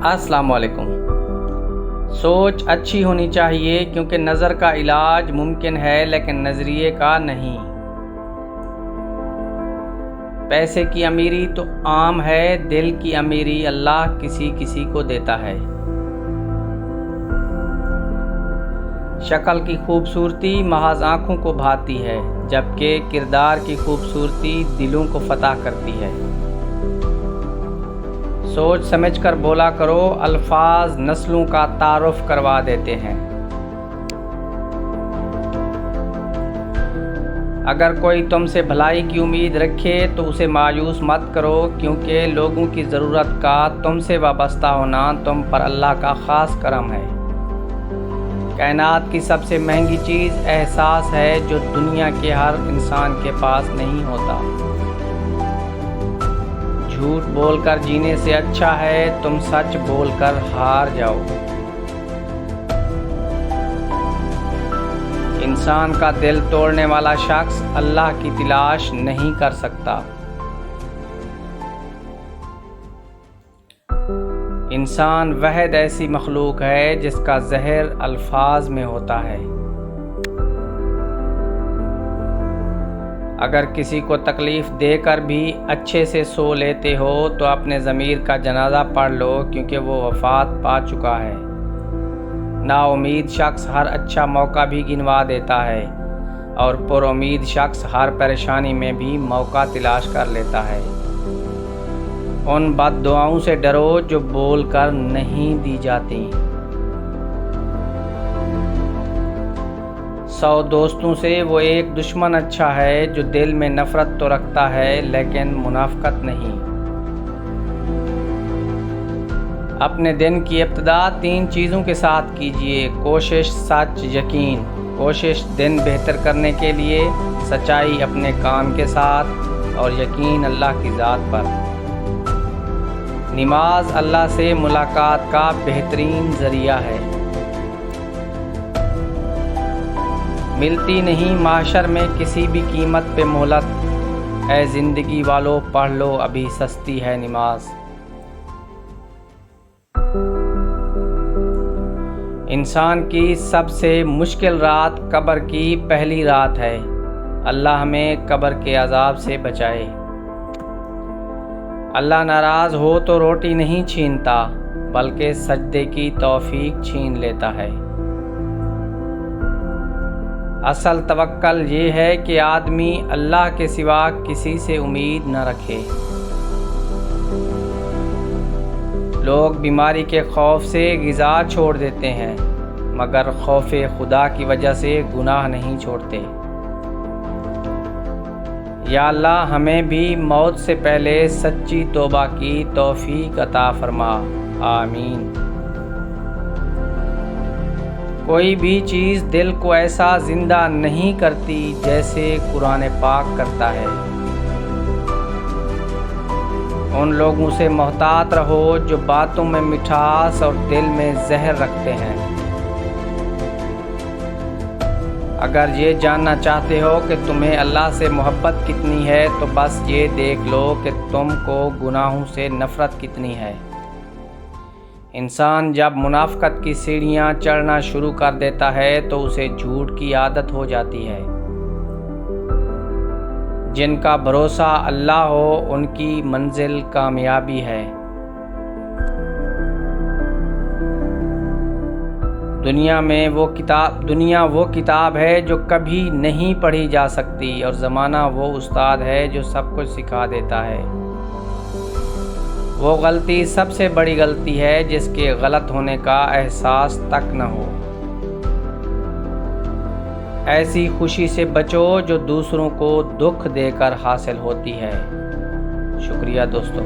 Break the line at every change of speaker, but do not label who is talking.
السلام علیکم۔ سوچ اچھی ہونی چاہیے کیونکہ نظر کا علاج ممکن ہے لیکن نظریے کا نہیں۔ پیسے کی امیری تو عام ہے، دل کی امیری اللہ کسی کسی کو دیتا ہے۔ شکل کی خوبصورتی محض آنکھوں کو بھاتی ہے، جبکہ کردار کی خوبصورتی دلوں کو فتح کرتی ہے۔ سوچ سمجھ کر بولا کرو، الفاظ نسلوں کا تعارف کروا دیتے ہیں۔ اگر کوئی تم سے بھلائی کی امید رکھے تو اسے مایوس مت کرو، کیونکہ لوگوں کی ضرورت کا تم سے وابستہ ہونا تم پر اللہ کا خاص کرم ہے۔ کائنات کی سب سے مہنگی چیز احساس ہے جو دنیا کے ہر انسان کے پاس نہیں ہوتا۔ جھوٹ بول کر جینے سے اچھا ہے تم سچ بول کر ہار جاؤ۔ انسان کا دل توڑنے والا شخص اللہ کی تلاش نہیں کر سکتا۔ انسان واحد ایسی مخلوق ہے جس کا زہر الفاظ میں ہوتا ہے۔ اگر کسی کو تکلیف دے کر بھی اچھے سے سو لیتے ہو تو اپنے ضمیر کا جنازہ پڑھ لو، کیونکہ وہ وفات پا چکا ہے۔ نا امید شخص ہر اچھا موقع بھی گنوا دیتا ہے، اور پر امید شخص ہر پریشانی میں بھی موقع تلاش کر لیتا ہے۔ ان بد دعاؤں سے ڈرو جو بول کر نہیں دی جاتی۔ 100 دوستوں سے وہ ایک دشمن اچھا ہے جو دل میں نفرت تو رکھتا ہے لیکن منافقت نہیں۔ اپنے دن کی ابتدا 3 چیزوں کے ساتھ کیجیے: کوشش، سچ، یقین۔ کوشش دن بہتر کرنے کے لیے، سچائی اپنے کام کے ساتھ، اور یقین اللہ کی ذات پر۔ نماز اللہ سے ملاقات کا بہترین ذریعہ ہے۔ ملتی نہیں محشر میں کسی بھی قیمت پہ مہلت، اے زندگی والو پڑھ لو ابھی سستی ہے نماز۔ انسان کی سب سے مشکل رات قبر کی پہلی رات ہے۔ اللہ ہمیں قبر کے عذاب سے بچائے۔ اللہ ناراض ہو تو روٹی نہیں چھینتا، بلکہ سجدے کی توفیق چھین لیتا ہے۔ اصل توکل یہ ہے کہ آدمی اللہ کے سوا کسی سے امید نہ رکھے۔ لوگ بیماری کے خوف سے غذا چھوڑ دیتے ہیں، مگر خوف خدا کی وجہ سے گناہ نہیں چھوڑتے۔ یا اللہ ہمیں بھی موت سے پہلے سچی توبہ کی توفیق عطا فرما، آمین۔ کوئی بھی چیز دل کو ایسا زندہ نہیں کرتی جیسے قرآن پاک کرتا ہے۔ ان لوگوں سے محتاط رہو جو باتوں میں مٹھاس اور دل میں زہر رکھتے ہیں۔ اگر یہ جاننا چاہتے ہو کہ تمہیں اللہ سے محبت کتنی ہے تو بس یہ دیکھ لو کہ تم کو گناہوں سے نفرت کتنی ہے۔ انسان جب منافقت کی سیڑھیاں چڑھنا شروع کر دیتا ہے تو اسے جھوٹ کی عادت ہو جاتی ہے۔ جن کا بھروسہ اللہ ہو ان کی منزل کامیابی ہے۔ دنیا وہ کتاب ہے جو کبھی نہیں پڑھی جا سکتی، اور زمانہ وہ استاد ہے جو سب کچھ سکھا دیتا ہے۔ وہ غلطی سب سے بڑی غلطی ہے جس کے غلط ہونے کا احساس تک نہ ہو۔ ایسی خوشی سے بچو جو دوسروں کو دکھ دے کر حاصل ہوتی ہے۔ شکریہ دوستو۔